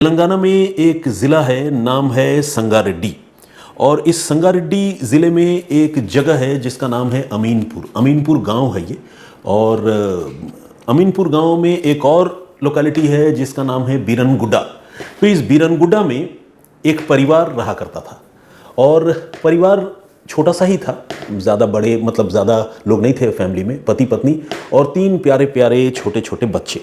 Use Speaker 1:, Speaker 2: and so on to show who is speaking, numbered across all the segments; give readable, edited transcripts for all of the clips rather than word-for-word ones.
Speaker 1: तेलंगाना में एक ज़िला है, नाम है संगारेड्डी। और इस संगारेड्डी ज़िले में एक जगह है जिसका नाम है अमीनपुर। अमीनपुर गांव है ये। और अमीनपुर गांव में एक और लोकेलिटी है जिसका नाम है बीरनगुड्डा। तो इस बीरनगुड्डा में एक परिवार रहा करता था और परिवार छोटा सा ही था, ज़्यादा बड़े मतलब ज़्यादा लोग नहीं थे फैमिली में, पति पत्नी और 3 प्यारे प्यारे छोटे छोटे बच्चे।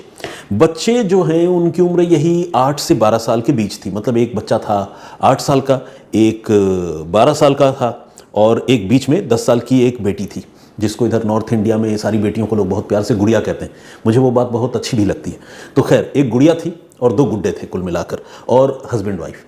Speaker 1: बच्चे जो हैं उनकी उम्र यही 8 से 12 साल के बीच थी। मतलब एक बच्चा था 8 साल का, एक 12 साल का था और एक बीच में 10 साल की एक बेटी थी, जिसको इधर नॉर्थ इंडिया में सारी बेटियों को लोग बहुत प्यार से गुड़िया कहते हैं। मुझे वो बात बहुत अच्छी भी लगती है। तो खैर, एक गुड़िया थी और 2 गुड्डे थे कुल मिलाकर, और हस्बैंड वाइफ।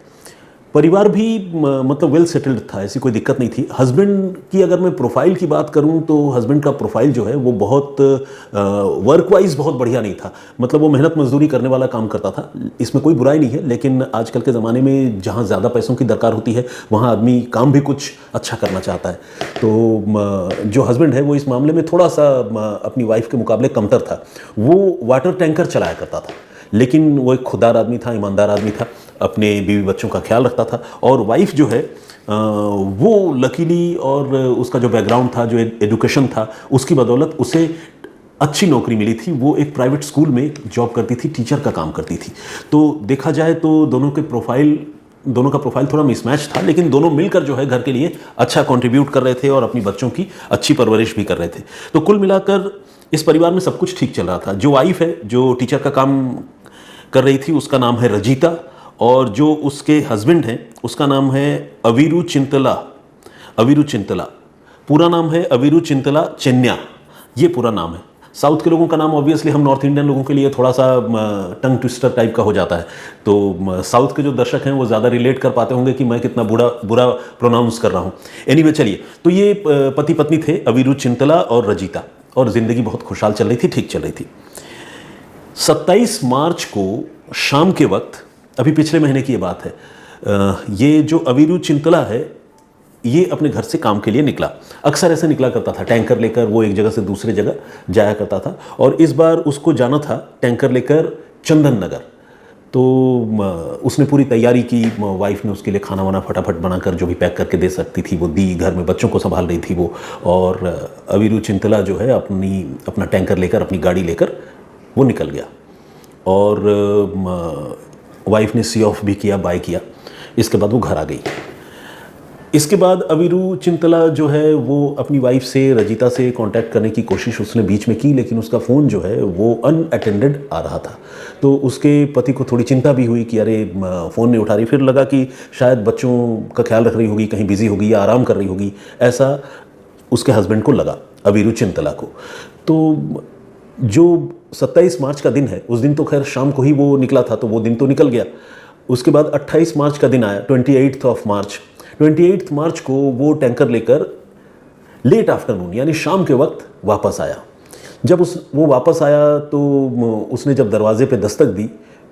Speaker 1: परिवार भी मतलब वेल सेटल्ड था, ऐसी कोई दिक्कत नहीं थी। हस्बैंड की अगर मैं प्रोफाइल की बात करूं तो हस्बैंड का प्रोफाइल जो है वो बहुत वर्क वाइज बहुत बढ़िया नहीं था। मतलब वो मेहनत मजदूरी करने वाला काम करता था, इसमें कोई बुराई नहीं है। लेकिन आजकल के ज़माने में जहां ज़्यादा पैसों की दरकार होती है वहां आदमी काम भी कुछ अच्छा करना चाहता है। तो जो हस्बैंड है वो इस मामले में थोड़ा सा अपनी वाइफ के मुकाबले कमतर था। वो वाटर टैंकर चलाया करता था, लेकिन वो एक खुददार आदमी था, ईमानदार आदमी था, अपने बीवी बच्चों का ख्याल रखता था। और वाइफ जो है वो लकीली, और उसका जो बैकग्राउंड था, जो एजुकेशन था, उसकी बदौलत उसे अच्छी नौकरी मिली थी। वो एक प्राइवेट स्कूल में जॉब करती थी, टीचर का काम करती थी। तो देखा जाए तो दोनों का प्रोफाइल थोड़ा मिसमैच था, लेकिन दोनों मिलकर जो है घर के लिए अच्छा कंट्रीब्यूट कर रहे थे और अपनी बच्चों की अच्छी परवरिश भी कर रहे थे। तो कुल मिलाकर इस परिवार में सब कुछ ठीक चल रहा था। जो वाइफ है, जो टीचर का काम कर रही थी, उसका नाम है रजीता, और जो उसके हस्बैंड हैं उसका नाम है अवीरू चिंतला। अवीरू चिंतला पूरा नाम है, अवीरू चिंतला चेन्या, ये पूरा नाम है। साउथ के लोगों का नाम ऑब्वियसली हम नॉर्थ इंडियन लोगों के लिए थोड़ा सा टंग ट्विस्टर टाइप का हो जाता है। तो साउथ के जो दर्शक हैं वो ज़्यादा रिलेट कर पाते होंगे कि मैं कितना बुरा प्रोनाउंस कर रहा हूँ। एनीवे, चलिए, तो ये पति पत्नी थे, अवीरू चिंतला और रजीता, और ज़िंदगी बहुत खुशहाल चल रही थी, ठीक चल रही थी। 27 मार्च को शाम के वक्त, अभी पिछले महीने की ये बात है, ये जो अवीरू चिंतला है ये अपने घर से काम के लिए निकला। अक्सर ऐसे निकला करता था, टैंकर लेकर वो एक जगह से दूसरे जगह जाया करता था। और इस बार उसको जाना था टैंकर लेकर चंदन नगर। तो उसने पूरी तैयारी की, वाइफ ने उसके लिए खाना वाना फटाफट बनाकर जो भी पैक करके दे सकती थी वो दी, घर में बच्चों को संभाल रही थी वो। और अवीरू चिंतला जो है अपना टैंकर लेकर, अपनी गाड़ी लेकर वो निकल गया। और वाइफ ने सी ऑफ भी किया, बाय किया। इसके बाद वो घर आ गई। इसके बाद अवीरू चिंतला जो है वो अपनी वाइफ से, रजीता से कांटेक्ट करने की कोशिश उसने बीच में की, लेकिन उसका फ़ोन जो है वो अनअटेंडेड आ रहा था। तो उसके पति को थोड़ी चिंता भी हुई कि अरे फ़ोन नहीं उठा रही। फिर लगा कि शायद बच्चों का ख्याल रख रही होगी, कहीं बिज़ी होगी या आराम कर रही होगी, ऐसा उसके हस्बैंड को लगा, अवीरू चिंतला को। तो जो 27 मार्च का दिन है, उस दिन तो खैर शाम को ही वो निकला था, तो वो दिन तो निकल गया। उसके बाद 28 मार्च का दिन आया, 28 मार्च को वो टैंकर लेकर लेट आफ्टरनून यानी शाम के वक्त वापस आया। जब वो वापस आया तो उसने जब दरवाजे पे दस्तक दी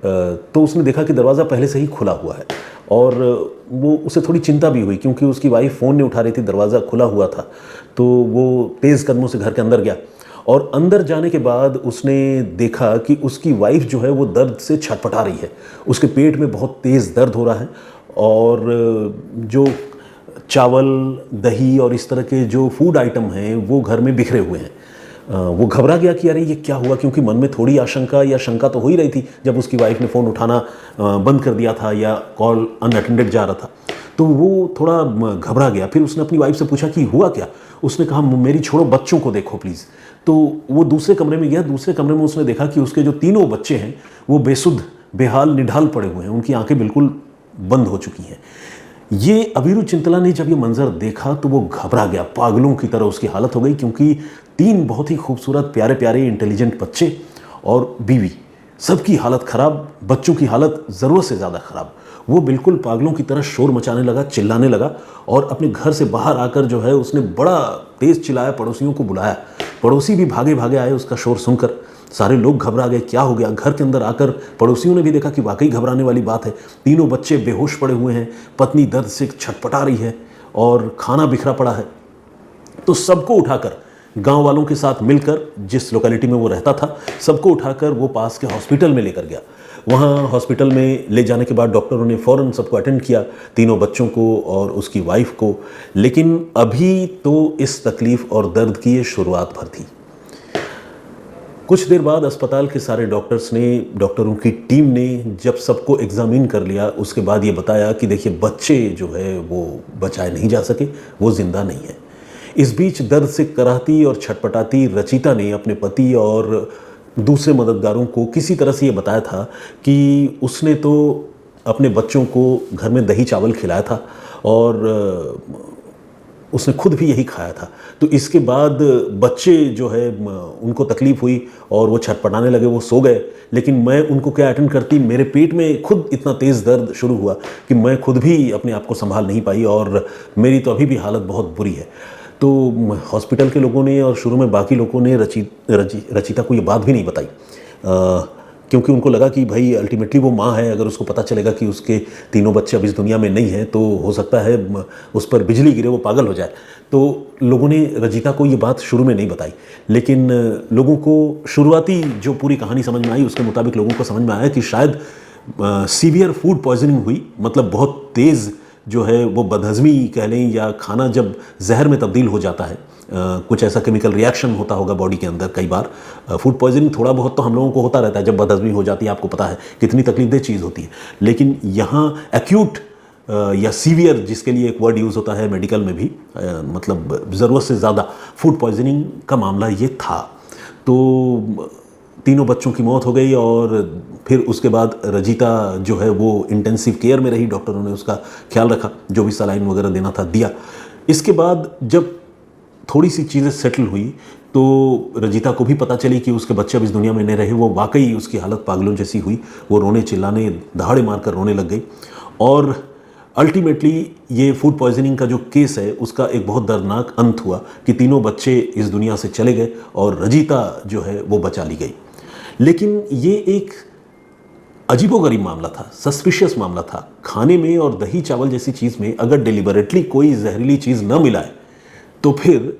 Speaker 1: तो उसने देखा कि दरवाज़ा पहले से ही खुला हुआ है। और वो उसे थोड़ी चिंता भी हुई, क्योंकि उसकी वाइफ फ़ोन नहीं उठा रही थी, दरवाज़ा खुला हुआ था। तो वो तेज़ कदमों से घर के अंदर गया, और अंदर जाने के बाद उसने देखा कि उसकी वाइफ जो है वो दर्द से छटपटा रही है। उसके पेट में बहुत तेज़ दर्द हो रहा है, और जो चावल, दही और इस तरह के जो फूड आइटम हैं वो घर में बिखरे हुए हैं। वो घबरा गया कि अरे ये क्या हुआ, क्योंकि मन में थोड़ी आशंका या शंका तो हो ही रही थी जब उसकी वाइफ ने फ़ोन उठाना बंद कर दिया था या कॉल अनअटेंडेड जा रहा था। तो वो थोड़ा घबरा गया। फिर उसने अपनी वाइफ से पूछा कि हुआ क्या। उसने कहा मेरी छोड़ो, बच्चों को देखो प्लीज़। तो वो दूसरे कमरे में गया। दूसरे कमरे में उसने देखा कि उसके जो 3 बच्चे हैं वो बेसुध, बेहाल, निढाल पड़े हुए हैं, उनकी आंखें बिल्कुल बंद हो चुकी हैं। ये अवीरू चिंतला ने जब ये मंजर देखा तो वो घबरा गया, पागलों की तरह उसकी हालत हो गई, क्योंकि 3 बहुत ही खूबसूरत, प्यारे प्यारे, इंटेलिजेंट बच्चे और बीवी, सबकी हालत ख़राब, बच्चों की हालत ज़रूरत से ज़्यादा ख़राब। वो बिल्कुल पागलों की तरह शोर मचाने लगा, चिल्लाने लगा, और अपने घर से बाहर आकर जो है उसने बड़ा तेज़ चिल्लाया, पड़ोसियों को बुलाया। पड़ोसी भी भागे भागे आए उसका शोर सुनकर। सारे लोग घबरा गए, क्या हो गया। घर के अंदर आकर पड़ोसियों ने भी देखा कि वाकई घबराने वाली बात है। 3 बच्चे बेहोश पड़े हुए हैं, पत्नी दर्द से छटपटा रही है, और खाना बिखरा पड़ा है। तो सबको उठाकर, गांव वालों के साथ मिलकर, जिस लोकेलिटी में वो रहता था, सबको उठाकर वो पास के हॉस्पिटल में लेकर गया। वहाँ हॉस्पिटल में ले जाने के बाद डॉक्टरों ने फ़ौरन सबको अटेंड किया, तीनों बच्चों को और उसकी वाइफ को। लेकिन अभी तो इस तकलीफ़ और दर्द की ये शुरुआत भर थी। कुछ देर बाद अस्पताल के सारे डॉक्टरों की टीम ने जब सबको एग्जामिन कर लिया, उसके बाद ये बताया कि देखिए बच्चे जो है वो बचाए नहीं जा सके, वो जिंदा नहीं है। इस बीच दर्द से कराहती और छटपटाती रचिता ने अपने पति और दूसरे मददगारों को किसी तरह से ये बताया था कि उसने तो अपने बच्चों को घर में दही चावल खिलाया था और उसने खुद भी यही खाया था। तो इसके बाद बच्चे जो है उनको तकलीफ़ हुई और वो छटपटाने लगे, वो सो गए। लेकिन मैं उनको क्या अटेंड करती, मेरे पेट में खुद इतना तेज़ दर्द शुरू हुआ कि मैं खुद भी अपने आप को संभाल नहीं पाई और मेरी तो अभी भी हालत बहुत बुरी है। तो हॉस्पिटल के लोगों ने और शुरू में बाकी लोगों ने रचिता को ये बात भी नहीं बताई, क्योंकि उनको लगा कि भाई अल्टीमेटली वो माँ है, अगर उसको पता चलेगा कि उसके तीनों बच्चे अब इस दुनिया में नहीं हैं तो हो सकता है उस पर बिजली गिरे, वो पागल हो जाए। तो लोगों ने रचिता को ये बात शुरू में नहीं बताई। लेकिन लोगों को शुरुआती जो पूरी कहानी समझ में आई, उसके मुताबिक लोगों को समझ में आया कि शायद सीवियर फूड पॉइजनिंग हुई, मतलब बहुत तेज़ जो है वो बदहज़मी कह लें, या खाना जब जहर में तब्दील हो जाता है, कुछ ऐसा केमिकल रिएक्शन होता होगा बॉडी के अंदर। कई बार फूड पॉइजनिंग थोड़ा बहुत तो हम लोगों को होता रहता है, जब बदहज़मी हो जाती है, आपको पता है कितनी तकलीफदेह चीज़ होती है। लेकिन यहाँ एक्यूट या सीवियर, जिसके लिए एक वर्ड यूज़ होता है मेडिकल में भी, मतलब ज़रूरत से ज़्यादा फूड पॉइजनिंग का मामला ये था। तो तीनों बच्चों की मौत हो गई और फिर उसके बाद रचिता जो है वो इंटेंसिव केयर में रही। डॉक्टरों ने उसका ख्याल रखा, जो भी सलाइन वगैरह देना था दिया। इसके बाद जब थोड़ी सी चीज़ें सेटल हुई तो रचिता को भी पता चली कि उसके बच्चे अब इस दुनिया में नहीं रहे। वो वाकई उसकी हालत पागलों जैसी हुई, वो रोने चिल्लाने दहाड़े मारकर रोने लग गई। और अल्टीमेटली ये फूड पॉइजनिंग का जो केस है उसका एक बहुत दर्दनाक अंत हुआ कि तीनों बच्चे इस दुनिया से चले गए और रचिता जो है वो बचा ली गई। लेकिन ये एक अजीबोगरीब मामला था, सस्पिशियस मामला था। खाने में और दही चावल जैसी चीज़ में अगर डिलिबरेटली कोई जहरीली चीज़ न मिलाए तो फिर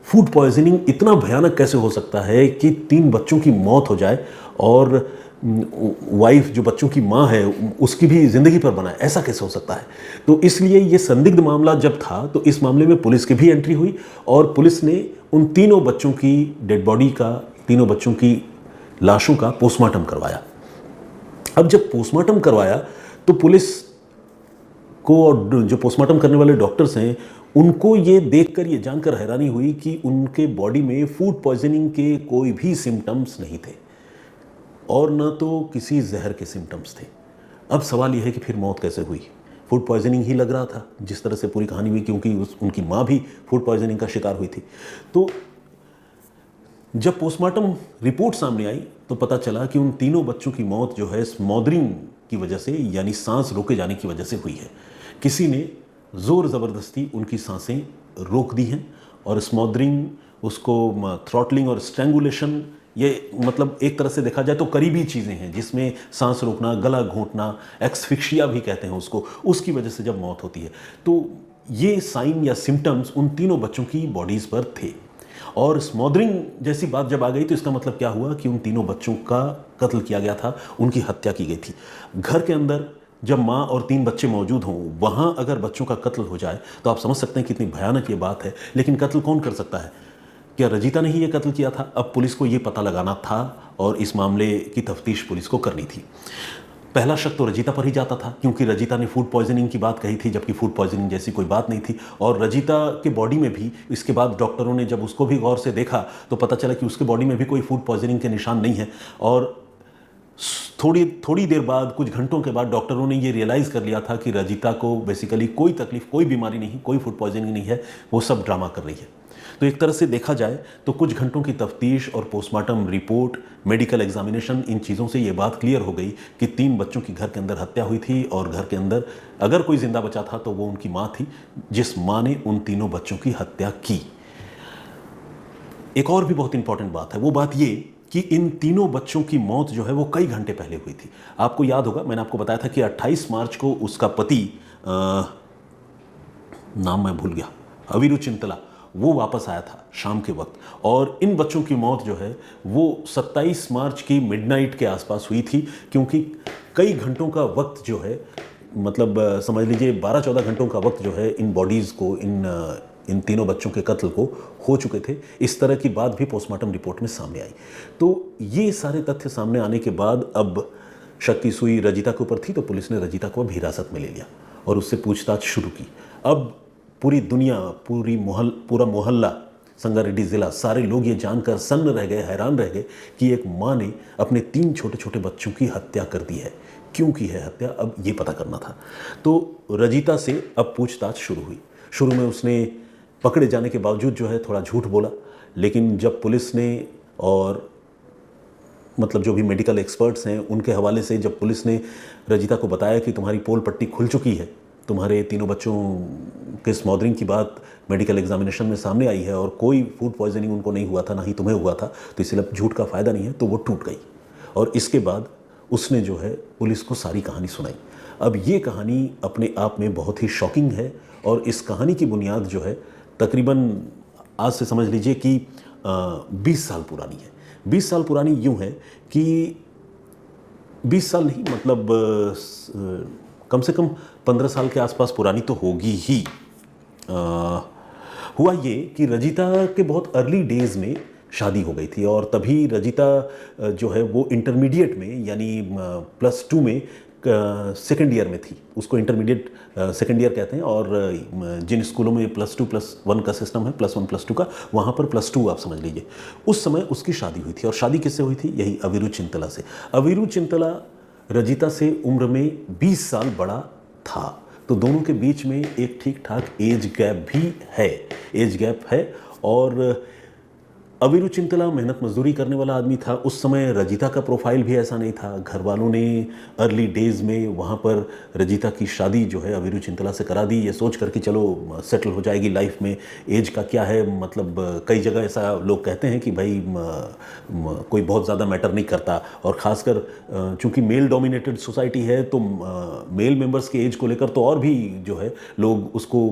Speaker 1: फूड पॉइजनिंग इतना भयानक कैसे हो सकता है कि 3 बच्चों की मौत हो जाए और वाइफ जो बच्चों की माँ है उसकी भी ज़िंदगी पर बनाए, ऐसा कैसे हो सकता है। तो इसलिए ये संदिग्ध मामला जब था तो इस मामले में पुलिस की भी एंट्री हुई और पुलिस ने उन तीनों बच्चों की डेड बॉडी का, तीनों बच्चों की लाशों का पोस्टमार्टम करवाया। अब जब पोस्टमार्टम करवाया तो पुलिस को और जो पोस्टमार्टम करने वाले डॉक्टर्स हैं उनको ये देखकर, ये जानकर हैरानी हुई कि उनके बॉडी में फूड पॉइजनिंग के कोई भी सिम्टम्स नहीं थे और न तो किसी जहर के सिम्टम्स थे। अब सवाल यह है कि फिर मौत कैसे हुई। फूड पॉइजनिंग ही लग रहा था जिस तरह से पूरी कहानी हुई, क्योंकि उनकी माँ भी फूड पॉइजनिंग का शिकार हुई थी। तो जब पोस्टमार्टम रिपोर्ट सामने आई तो पता चला कि उन तीनों बच्चों की मौत जो है स्मॉदरिंग की वजह से, यानी सांस रोके जाने की वजह से हुई है। किसी ने ज़ोर ज़बरदस्ती उनकी सांसें रोक दी हैं और स्मॉदरिंग, उसको थ्रॉटलिंग और स्ट्रैंगुलेशन, ये मतलब एक तरह से देखा जाए तो करीबी चीज़ें हैं जिसमें सांस रोकना, गला घोंटना, एक्सफिक्सिया भी कहते हैं उसको, उसकी वजह से जब मौत होती है। तो ये साइन या सिम्टम्स उन तीनों बच्चों की बॉडीज़ पर थे। और स्मॉदरिंग जैसी बात जब आ गई तो इसका मतलब क्या हुआ कि उन तीनों बच्चों का कत्ल किया गया था, उनकी हत्या की गई थी। घर के अंदर जब माँ और 3 बच्चे मौजूद हों, वहाँ अगर बच्चों का कत्ल हो जाए तो आप समझ सकते हैं कितनी भयानक ये बात है। लेकिन कत्ल कौन कर सकता है? क्या रचिता ने ही ये कत्ल किया था? अब पुलिस को ये पता लगाना था और इस मामले की तफ्तीश पुलिस को करनी थी। पहला शक तो रचिता पर ही जाता था, क्योंकि रचिता ने फूड पॉइजनिंग की बात कही थी, जबकि फूड पॉइजनिंग जैसी कोई बात नहीं थी। और रचिता के बॉडी में भी, इसके बाद डॉक्टरों ने जब उसको भी गौर से देखा तो पता चला कि उसके बॉडी में भी कोई फूड पॉइजनिंग के निशान नहीं है। और थोड़ी देर बाद, कुछ घंटों के बाद डॉक्टरों ने ये रियलाइज़ कर लिया था कि रचिता को बेसिकली कोई तकलीफ, कोई बीमारी नहीं, कोई फूड पॉइजनिंग नहीं है, वो सब ड्रामा कर रही है। तो एक तरह से देखा जाए तो कुछ घंटों की तफ्तीश और पोस्टमार्टम रिपोर्ट, मेडिकल एग्जामिनेशन, इन चीज़ों से ये बात क्लियर हो गई कि 3 बच्चों की घर के अंदर हत्या हुई थी और घर के अंदर अगर कोई जिंदा बचा था तो वो उनकी माँ थी, जिस माँ ने उन तीनों बच्चों की हत्या की। एक और भी बहुत इंपॉर्टेंट बात है, वो बात ये कि इन तीनों बच्चों की मौत जो है वो कई घंटे पहले हुई थी। आपको याद होगा, मैंने आपको बताया था कि 28 मार्च को उसका पति, नाम मैं भूल गया, अवीरू चिंतला, वो वापस आया था शाम के वक्त, और इन बच्चों की मौत जो है वो 27 मार्च की मिडनाइट के आसपास हुई थी, क्योंकि कई घंटों का वक्त जो है, मतलब समझ लीजिए 12-14 घंटों का वक्त जो है इन बॉडीज़ को, इन तीनों बच्चों के कत्ल को हो चुके थे। इस तरह की बात भी पोस्टमार्टम रिपोर्ट में सामने आई। तो ये सारे तथ्य सामने आने के बाद अब शक की सुई रजिता के ऊपर थी, तो पुलिस ने रजिता को अब हिरासत में ले लिया और उससे पूछताछ शुरू की। अब पूरी दुनिया, पूरा मोहल्ला, संगारेड्डी ज़िला, सारे लोग ये जानकर सन्न रह गए, हैरान रह गए कि एक माँ ने अपने 3 छोटे छोटे बच्चों की हत्या कर दी है। क्यों की है हत्या, अब ये पता करना था। तो रजिता से अब पूछताछ शुरू हुई। शुरू में उसने पकड़े जाने के बावजूद जो है थोड़ा झूठ बोला, लेकिन जब पुलिस ने, और मतलब जो भी मेडिकल एक्सपर्ट्स हैं उनके हवाले से, जब पुलिस ने रजिता को बताया कि तुम्हारी पोल पट्टी खुल चुकी है, तुम्हारे तीनों बच्चों के स्मॉदरिंग की बात मेडिकल एग्जामिनेशन में सामने आई है और कोई फूड पॉइजनिंग उनको नहीं हुआ था, ना ही तुम्हें हुआ था, तो इसलिए अब झूठ का फ़ायदा नहीं है, तो वो टूट गई। और इसके बाद उसने जो है पुलिस को सारी कहानी सुनाई। अब ये कहानी अपने आप में बहुत ही शॉकिंग है, और इस कहानी की बुनियाद जो है तकरीबन आज से समझ लीजिए कि 20 साल पुरानी है। 20 साल पुरानी यूँ है कि 20 साल नहीं, मतलब कम से कम 15 साल के आसपास पुरानी तो होगी ही। हुआ ये कि रजिता के बहुत अर्ली डेज़ में शादी हो गई थी, और तभी रजिता जो है वो इंटरमीडिएट में, यानी +2 में सेकेंड ईयर में थी। उसको इंटरमीडिएट सेकेंड ईयर कहते हैं, और जिन स्कूलों में +2+1 का सिस्टम है, +1 +2 का, वहाँ पर +2 आप समझ लीजिए। उस समय उसकी शादी हुई थी, और शादी किससे हुई थी? यही अवीरू चिंतला से। अवीरू चिंतला रजिता से उम्र में 20 साल बड़ा था, तो दोनों के बीच में एक ठीक ठाक एज गैप भी है, और अवीरू चिंतला मेहनत मजदूरी करने वाला आदमी था। उस समय रजिता का प्रोफाइल भी ऐसा नहीं था। घर वालों ने अर्ली डेज़ में वहाँ पर रजिता की शादी जो है अवीरू चिंतला से करा दी, ये सोच कर कि चलो सेटल हो जाएगी लाइफ में, एज का क्या है, मतलब कई जगह ऐसा लोग कहते हैं कि भाई कोई बहुत ज़्यादा मैटर नहीं करता, और ख़ासकर चूँकि मेल डोमिनेटेड सोसाइटी है, तो मेल मेंबर्स के एज को लेकर तो और भी जो है लोग उसको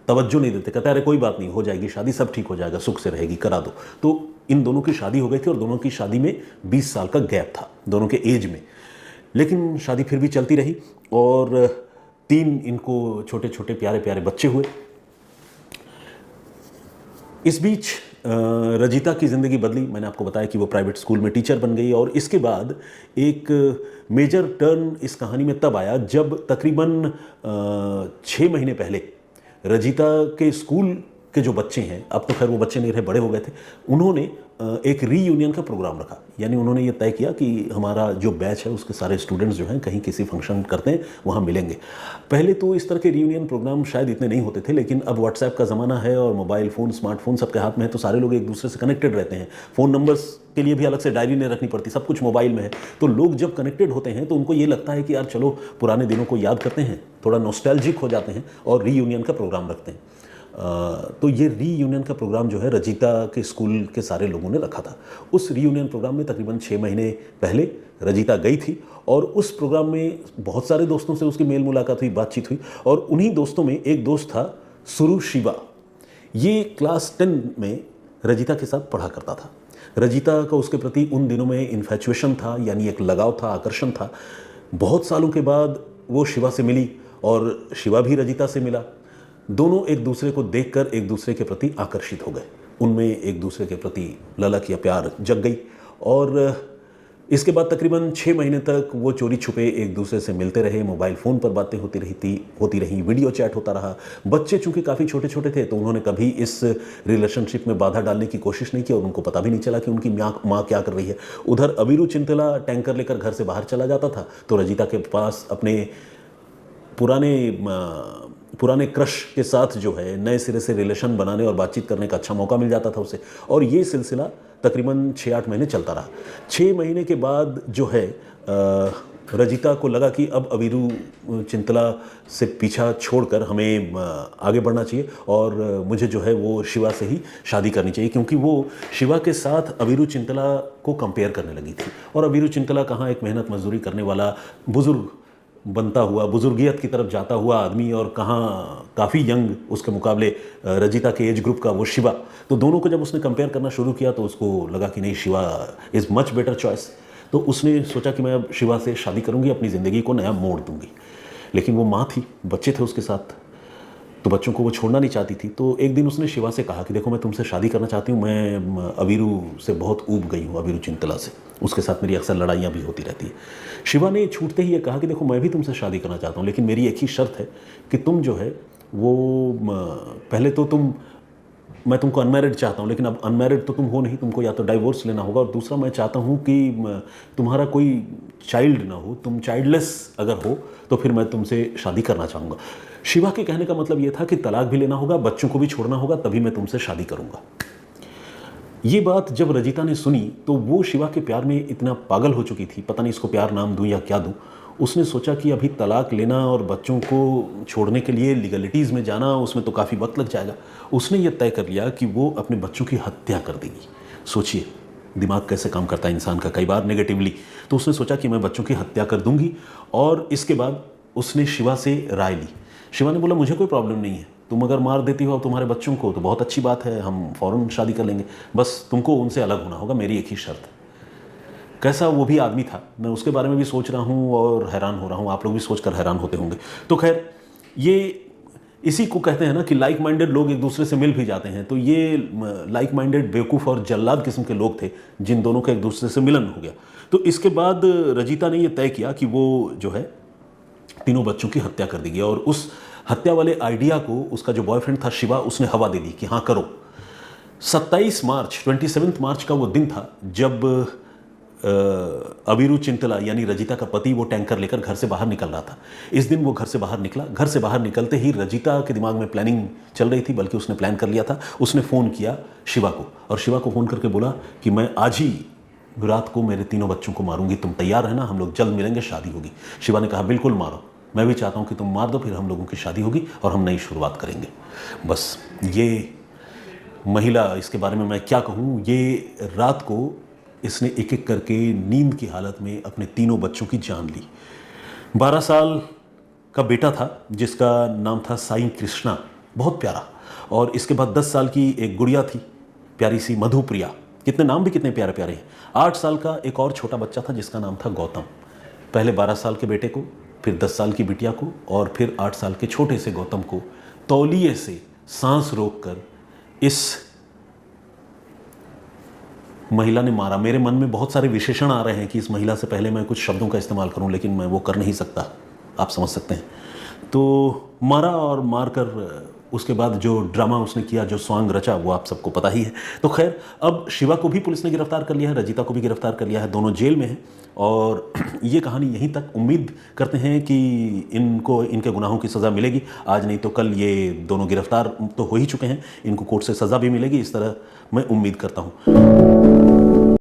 Speaker 1: तवज्जो नहीं देते, कहते अरे कोई बात नहीं, हो जाएगी शादी, सब ठीक हो जाएगा, सुख से रहेगी, करा दो। तो इन दोनों की शादी हो गई थी, और दोनों की शादी में 20 साल का गैप था दोनों के एज में। लेकिन शादी फिर भी चलती रही, और 3 इनको छोटे छोटे प्यारे प्यारे बच्चे हुए। इस बीच रजिता की ज़िंदगी बदली। मैंने आपको बताया कि वो प्राइवेट स्कूल में टीचर बन गई, और इसके बाद एक मेजर टर्न इस कहानी में तब आया जब तकरीबन 6 महीने पहले रजिता के स्कूल के जो बच्चे हैं, अब तो खैर वो बच्चे नहीं रहे, बड़े हो गए थे, उन्होंने एक रीयूनियन का प्रोग्राम रखा। यानी उन्होंने ये तय किया कि हमारा जो बैच है उसके सारे स्टूडेंट्स जो हैं कहीं किसी फंक्शन करते हैं, वहाँ मिलेंगे। पहले तो इस तरह के रीयूनियन प्रोग्राम शायद इतने नहीं होते थे, लेकिन अब व्हाट्सएप का ज़माना है और मोबाइल फ़ोन, स्मार्टफोन सबके हाथ में है, तो सारे लोग एक दूसरे से कनेक्टेड रहते हैं। फ़ोन नंबर्स के लिए भी अलग से डायरी नहीं रखनी पड़ती, सब कुछ मोबाइल में है। तो लोग जब कनेक्टेड होते हैं तो उनको ये लगता है कि यार चलो पुराने दिनों को याद करते हैं, थोड़ा नॉस्टैल्जिक हो जाते हैं और रीयूनियन का प्रोग्राम रखते हैं। तो ये रीयूनियन का प्रोग्राम जो है रजिता के स्कूल के सारे लोगों ने रखा था। उस रीयूनियन प्रोग्राम में तकरीबन 6 महीने पहले रजिता गई थी, और उस प्रोग्राम में बहुत सारे दोस्तों से उसकी मेल मुलाकात हुई, बातचीत हुई, और उन्हीं दोस्तों में एक दोस्त था सुरु शिवा। ये क्लास 10 में रजिता के साथ पढ़ा करता था। रजिता का उसके प्रति उन दिनों में इन्फैचुएशन था, यानी एक लगाव था, आकर्षण था। बहुत सालों के बाद वो शिवा से मिली, और शिवा भी रजिता से मिला। दोनों एक दूसरे को देखकर एक दूसरे के प्रति आकर्षित हो गए, उनमें एक दूसरे के प्रति ललक या प्यार जग गई। और इसके बाद तकरीबन 6 महीने तक वो चोरी छुपे एक दूसरे से मिलते रहे, मोबाइल फ़ोन पर बातें होती रही, वीडियो चैट होता रहा। बच्चे चूंकि काफ़ी छोटे छोटे थे, तो उन्होंने कभी इस रिलेशनशिप में बाधा डालने की कोशिश नहीं की, और उनको पता भी नहीं चला कि उनकी माँ क्या कर रही है। उधर अवीरू चिंतला टैंकर लेकर घर से बाहर चला जाता था, तो रजिता के पास अपने पुराने क्रश के साथ जो है नए सिरे से रिलेशन बनाने और बातचीत करने का अच्छा मौका मिल जाता था उसे। और ये सिलसिला तकरीबन 6-8 महीने चलता रहा। 6 महीने के बाद जो है रजिता को लगा कि अब अवीरू चिंतला से पीछा छोड़कर हमें आगे बढ़ना चाहिए, और मुझे जो है वो शिवा से ही शादी करनी चाहिए, क्योंकि वो शिवा के साथ अवीरू चिंतला को कंपेयर करने लगी थी। और अवीरू चिंतला कहाँ एक मेहनत मजदूरी करने वाला बुजुर्ग बनता हुआ, बुजुर्गियत की तरफ जाता हुआ आदमी, और कहाँ काफ़ी यंग उसके मुकाबले रजिता के एज ग्रुप का वो शिवा। तो दोनों को जब उसने कंपेयर करना शुरू किया तो उसको लगा कि नहीं, Shiva is much better choice. तो उसने सोचा कि मैं अब शिवा से शादी करूँगी, अपनी ज़िंदगी को नया मोड़ दूँगी। लेकिन वो माँ थी, बच्चे थे उसके साथ, तो बच्चों को वो छोड़ना नहीं चाहती थी। तो एक दिन उसने शिवा से कहा कि देखो, मैं तुमसे शादी करना चाहती हूँ, मैं अवीरू से बहुत ऊब गई हूँ, अवीरू चिंतला से, उसके साथ मेरी अक्सर लड़ाइयाँ भी होती रहती है। शिवा ने छूटते ही ये कहा कि देखो, मैं भी तुमसे शादी करना चाहता हूँ, लेकिन मेरी एक ही शर्त है कि तुम जो है वो पहले तो मैं तुमको अनमैरिड चाहता हूँ, लेकिन अब अनमैरिड तो तुम हो नहीं, तुमको या तो डाइवोर्स लेना होगा, और दूसरा मैं चाहता हूँ कि तुम्हारा कोई चाइल्ड ना हो, तुम चाइल्डलेस अगर हो तो फिर मैं तुमसे शादी करना चाहूँगा। शिवा के कहने का मतलब ये था कि तलाक भी लेना होगा, बच्चों को भी छोड़ना होगा, तभी मैं तुमसे शादी करूँगा। ये बात जब रजिता ने सुनी तो वो शिवा के प्यार में इतना पागल हो चुकी थी, पता नहीं इसको प्यार नाम दूँ या क्या दूँ। उसने सोचा कि अभी तलाक लेना और बच्चों को छोड़ने के लिए लीगलिटीज़ में जाना, उसमें तो काफ़ी वक्त लग जाएगा। उसने ये तय कर लिया कि वो अपने बच्चों की हत्या कर देगी। सोचिए दिमाग कैसे काम करता है इंसान का, कई बार नेगेटिवली। तो उसने सोचा कि मैं बच्चों की हत्या कर दूंगी, और इसके बाद उसने शिवा से राय ली। शिवा ने बोला, मुझे कोई प्रॉब्लम नहीं है, तुम अगर मार देती हो तुम्हारे बच्चों को तो बहुत अच्छी बात है, हम फ़ौरन शादी कर लेंगे, बस तुमको उनसे अलग होना होगा, मेरी एक ही शर्त है। कैसा वो भी आदमी था, मैं उसके बारे में भी सोच रहा हूँ और हैरान हो रहा हूँ, आप लोग भी सोचकर हैरान होते होंगे। तो खैर, ये इसी को कहते हैं ना कि लाइक माइंडेड लोग एक दूसरे से मिल भी जाते हैं। तो ये लाइक माइंडेड बेवकूफ़ और जल्लाद किस्म के लोग थे, जिन दोनों का एक दूसरे से मिलन हो गया। तो इसके बाद रजिता ने यह तय किया कि वो जो है तीनों बच्चों की हत्या कर देगी, और उस हत्या वाले आइडिया को उसका जो बॉयफ्रेंड था शिवा, उसने हवा दे दी कि हाँ करो। 27 मार्च का वो दिन था जब अवीरू चिंतला यानी रजिता का पति वो टैंकर लेकर घर से बाहर निकल रहा था। इस दिन वो घर से बाहर निकला। घर से बाहर निकलते ही रजिता के दिमाग में प्लानिंग चल रही थी, बल्कि उसने प्लान कर लिया था। उसने फ़ोन किया शिवा को, और शिवा को फ़ोन करके बोला कि मैं आज ही रात को मेरे तीनों बच्चों को मारूंगी, तुम तैयार है ना, हम लोग जल्द मिलेंगे, शादी होगी। शिवा ने कहा बिल्कुल मारो, मैं भी चाहता हूँ कि तुम मार दो, फिर हम लोगों की शादी होगी और हम नई शुरुआत करेंगे। बस ये महिला, इसके बारे में मैं क्या कहूँ, ये रात को इसने एक एक करके नींद की हालत में अपने तीनों बच्चों की जान ली। 12 साल का बेटा था जिसका नाम था साई कृष्णा, बहुत प्यारा, और इसके बाद 10 साल की एक गुड़िया थी प्यारी सी मधुप्रिया। कितने नाम भी कितने प्यारे प्यारे हैं। 8 साल का एक और छोटा बच्चा था जिसका नाम था गौतम। पहले 12 साल के बेटे को, फिर 10 साल की बिटिया को, और फिर 8 साल के छोटे से गौतम को तौलिए से सांस रोककर इस महिला ने मारा। मेरे मन में बहुत सारे विशेषण आ रहे हैं कि इस महिला से पहले मैं कुछ शब्दों का इस्तेमाल करूं, लेकिन मैं वो कर नहीं सकता, आप समझ सकते हैं। तो मारा, और मारकर उसके बाद जो ड्रामा उसने किया, जो स्वांग रचा, वो आप सबको पता ही है। तो खैर, अब शिवा को भी पुलिस ने गिरफ्तार कर लिया है, रजिता को भी गिरफ्तार कर लिया है, दोनों जेल में हैं। और ये कहानी यहीं तक। उम्मीद करते हैं कि इनको इनके गुनाहों की सज़ा मिलेगी। आज नहीं तो कल ये दोनों गिरफ्तार तो हो ही चुके हैं, इनको कोर्ट से सज़ा भी मिलेगी, इस तरह मैं उम्मीद करता हूँ।